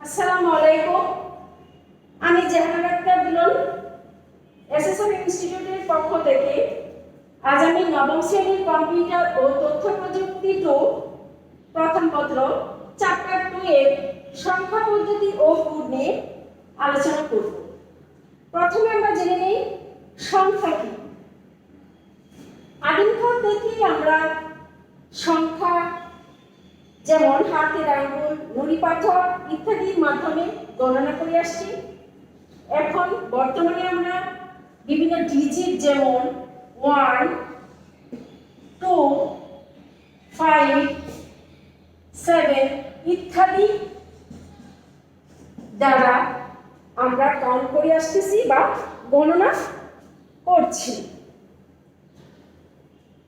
আসসালামু আলাইকুম। আমি জাহানারা আক্তার দুলন এসএসএম ইনস্টিটিউটের পক্ষ থেকে আজ আমি নবম শ্রেণীর কম্পিউটার ও তথ্য প্রযুক্তি 2 প্রথম পত্র চ্যাপ্টার 2 এর সংখ্যা পদ্ধতি ও কোড নিয়ে আলোচনা করব। প্রথমে আমরা জেনে নিই সংখ্যা কি। আদিমকাল থেকেই আমরা সংখ্যা যেমন হাতের আঙ্গুল, নুড়ি পাথর ইত্যাদির মাধ্যমে গণনা করে আসছি। এখন বর্তমানে আমরা বিভিন্ন ডিজিট যেমন 1, 2, 5, 7 ইত্যাদি দ্বারা আমরা কাউন্ট করে আসতেছি বা গণনা করছি।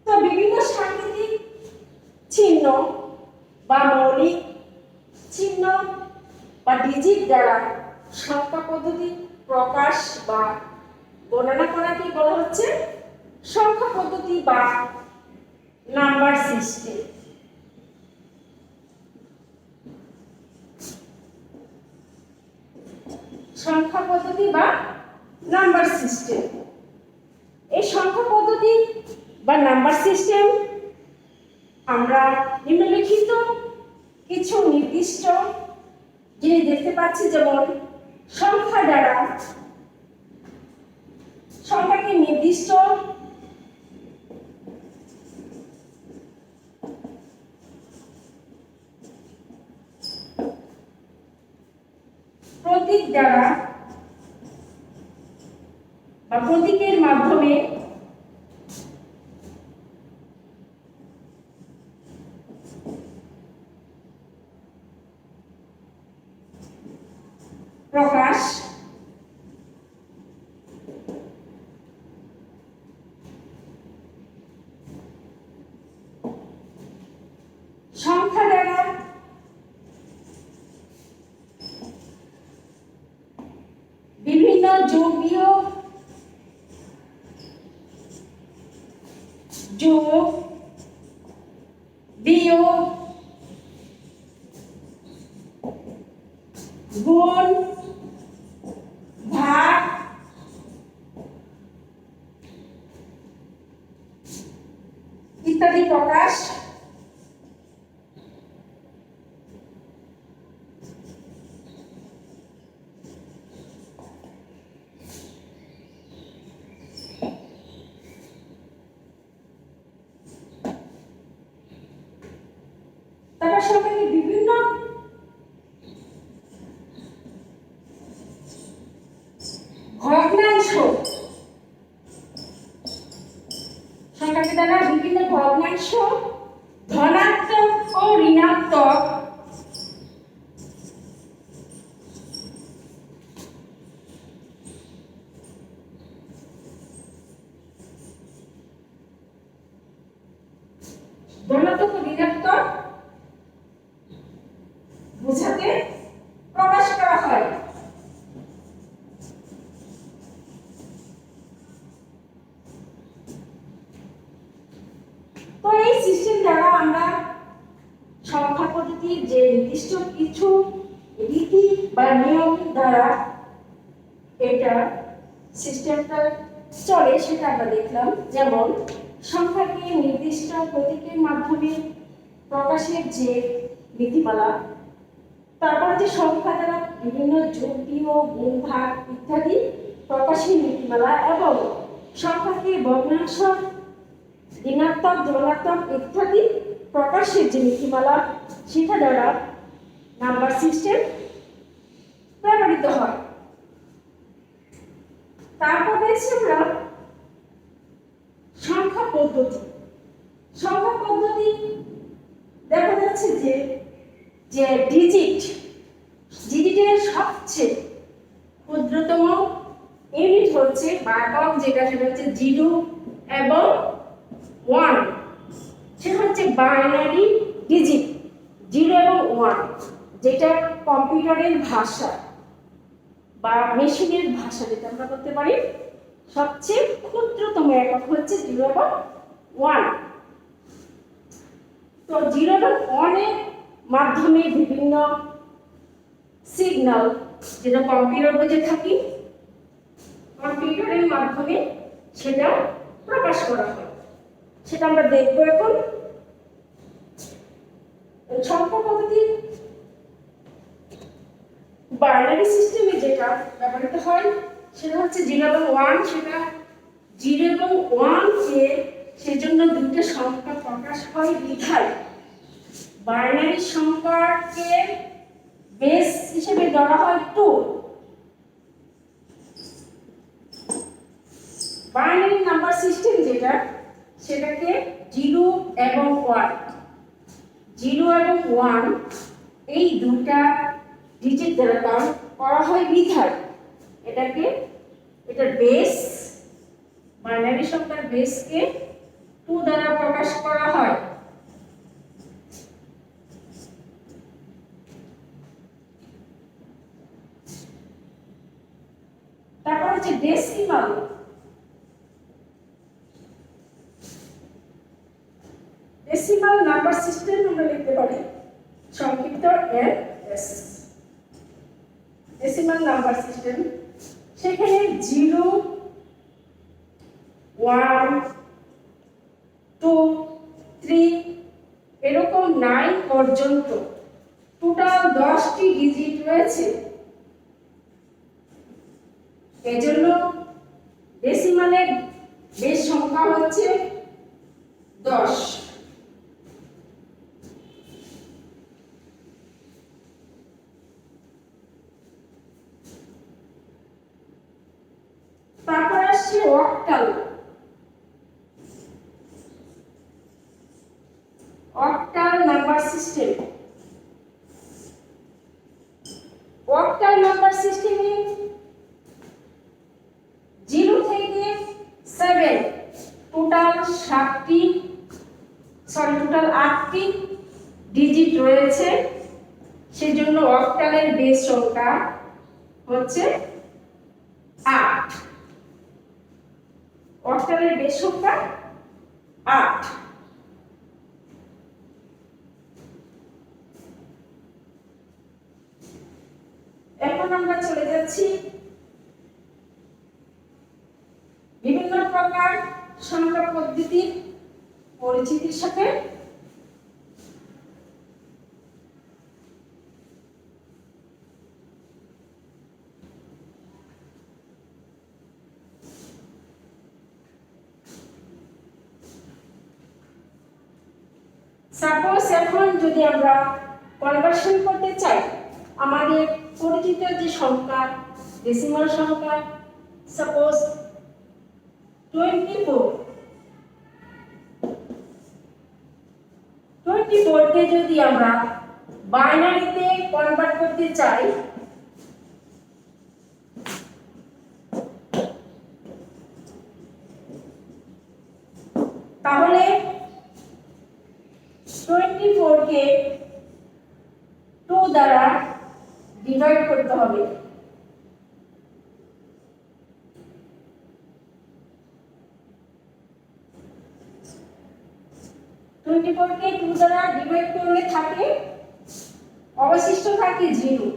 তো বিভিন্ন সাংকেতিক চিহ্ন বা মৌলিক চিহ্ন বা ডিজিট দ্বারা সংখ্যা পদ্ধতি প্রকাশ বা গণনা করাকে বলা হচ্ছে সংখ্যা পদ্ধতি বা নাম্বার সিস্টেম। সংখ্যা পদ্ধতি বা নাম্বার সিস্টেম, এই সংখ্যা পদ্ধতি বা নাম্বার সিস্টেম আমরা নিম্নলিখিত কিছু নির্দিষ্ট জিনিস দেখতে পাচ্ছি, যেমন সংখ্যা দ্বারা সংখ্যাকে নির্দিষ্ট প্রতীক দ্বারা বা প্রতীকের মাধ্যমে প্রকাশ সংখ্যা দ্বারা বিভিন্ন যোগ বিয়োগ, যোগ বিয়োগ, গুণ, ভাগ ইত্যাদি প্রকাশ তার সঙ্গে বিভিন্ন ভগ্নাংশ, সংখ্যাকে দ্বারা বিভিন্ন ভগ্নাংশ, ধনাত্মক ও ঋণাত্মক ধনাত্মক ও ঋণাত্মক বোঝাতে প্রকাশ করা হয়। তো এই সিস্টেম দ্বারা আমরা সংখ্যা পদ্ধতির যে নির্দিষ্ট কিছু রীতি বা নিয়ম দ্বারা এটা সিস্টেমটা চলে সেটা আমরা দেখলাম, যেমন সংখ্যাকে নির্দিষ্ট প্রতীকের মাধ্যমে প্রকাশের যে নীতিমালা, তারপরে যে সংখ্যা দ্বারা বিভিন্ন যোগ বিয়োগ, গুণ, ভাগ ইত্যাদি প্রকাশের নীতিমালা, এবং সংখ্যাকে ভগ্নাংশ, ঋণাত্মক, ধনাত্মক ইত্যাদি প্রকাশের যে নীতিমালা, সেটা দ্বারা নাম্বার সিস্টেম ব্যবহৃত হয়। তারপর দেখছি আমরা সংখ্যা পদ্ধতি। সংখ্যা পদ্ধতি দেখা যাচ্ছে যে ডিজিটের সবচেয়ে ক্ষুদ্রতম ইউনিট হচ্ছে বা একক, যেটা সেটা হচ্ছে 0 এবং 1। সেটা হচ্ছে বাইনারি ডিজিট 0 এবং 1, যেটা কম্পিউটারের ভাষা বা মেশিনের ভাষা যেটা আমরা করতে পারি, সবচেয়ে ক্ষুদ্রতম একক হচ্ছে 0 এবং 1। তো 0 এবং 1 এর মাধ্যমে বিভিন্ন সিগন্যাল, যেটা কম্পিউটার বুঝে থাকি, কম্পিউটারের মাধ্যমে সেটা প্রকাশ করা হয়। সেটা আমরা দেখব এখন। সংখ্যা পদ্ধতি বাইনারি সিস্টেমে যেটা ব্যবহৃত হয় সেটা হচ্ছে 0 এবং 1। সেটা 0 এবং 1 কে সেজন্য দুটো সংখ্যা প্রকাশ হয় বিধায় বাইনারি সংখ্যাকে বেস হিসেবে ধরা হয় 2। বাইনারি নাম্বার সিস্টেম যেটা সেটাকে 0 এবং 1, 0 এবং 1 এই দুটা ডিজিট দ্বারা কাউন্ট করা হয় বিধায় এটার বেস, বাইনারি সংখ্যার বেসকে 2 দ্বারা প্রকাশ করা হয়। তারপর হচ্ছে ডেসিমাল। ডেসিমাল নাম্বার সিস্টেম আমরা লিখতে পারি সংক্ষিপ্ত এনএস। ডেসিমাল নাম্বার সিস্টেম, সেখানে 0, 1, 2, 3 এরকম 9 পর্যন্ত টোটাল 10টি ডিজিট রয়েছে। এজন্য ডেসিমালের বেস সংখ্যা হচ্ছে 10। তারপর আসছে octal. Octal number system. Octal number সিস্টেমে 0 থেকে 7 টোটাল 8টি ডিজিট রয়েছে। সেজন্য অক্টালের বেস সংখ্যা হচ্ছে 8। অক্টালের বেস সংখ্যা 8। এখন আমরা চলে যাচ্ছি বিভিন্ন প্রকার সংখ্যা পদ্ধতির পরিচিতির সাথে। সাপোজ এখন যদি আমরা কনভার্সন করতে চাই আমাদের পরিচিত যে সংখ্যা ডেসিমাল সংখ্যা, সাপোজ 24 কে যদি আমরা বাইনারিতে কনভার্ট করতে চাই তাহলে 24 কে 2 দ্বারা ডিভাইড করতে হবে। কে 2 দ্বারা ডিভাইড করলে থাকে অবশিষ্ট থাকে 0।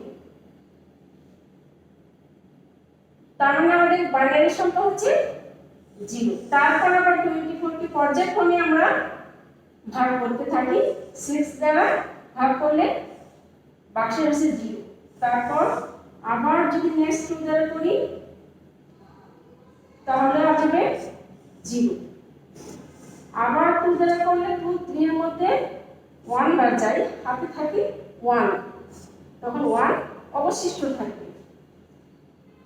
তার মানে আমাদের বাইনারি সংখ্যা হচ্ছে 0। তারপর আবার 24 কে পর্যায়ক্রমে আমরা ভাগ করতে থাকি। 6 দ্বারা ভাগ করলে বাক্সে আসে 0। তারপর আবার যদি নেক্সট 2 দ্বারা করি তাহলে আসবে 0। আবার 2 দ্বারা করলে 2, 3 এর মধ্যে 1 বাদ যায়, হাতে থাকে 1, তখন 1 অবশিষ্ট থাকে।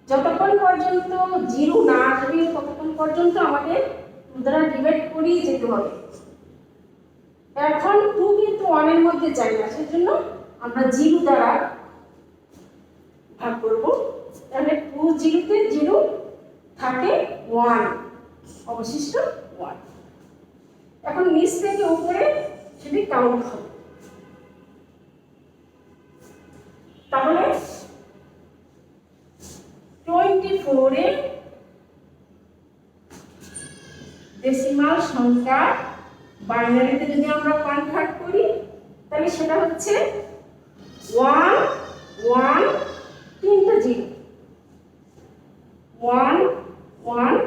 যতক্ষণ পর্যন্ত 0 না আসবে ততক্ষণ পর্যন্ত আমাদের 2 দ্বারা ডিভাইড করেই যেতে হবে। এখন 2 কিন্তু 1 এর মধ্যে যায় না, সেজন্য আমরা 0 দ্বারা ভাগ করব। তাহলে 2 0 তে 0 থাকে 1, অবশিষ্ট 1। এখন নিচ থেকে উপরে সেটি কাউন্ট হবে। তাহলে 24 এ ডেসিমাল সংখ্যা বাইনারিতে যদি আমরা কনভার্ট করি তাহলে সেটা হচ্ছে 1 ওয়ান, তিনটা জিরো, 1 1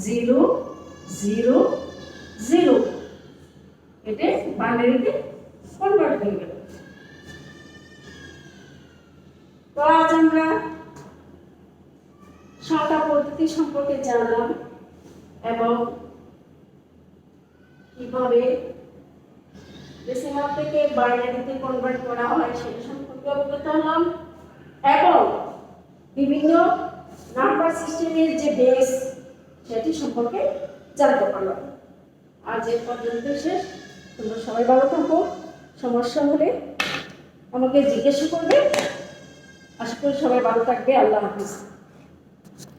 0 0 0, এটা বাইনারিতে কনভার্ট হয়ে গেল। তো আজ আমরা সংখ্যা পদ্ধতি সম্পর্কে জানলাম এবং কিভাবে ডেসিমাল থেকে বাইনারিতে কনভার্ট করা হয় সেটা সম্পর্কে অবগত হলাম এবং বিভিন্ন নাম্বার সিস্টেমের যে বেস সেটি সম্পর্কে জানতে পারলাম। আজ এ পর্যন্ত শেষ। তোমরা সবাই ভালো থাকো। সমস্যা হলে আমাকে জিজ্ঞাসা করবে। আশা করি সবাই ভালো থাকবে। আল্লাহ হাফিজ।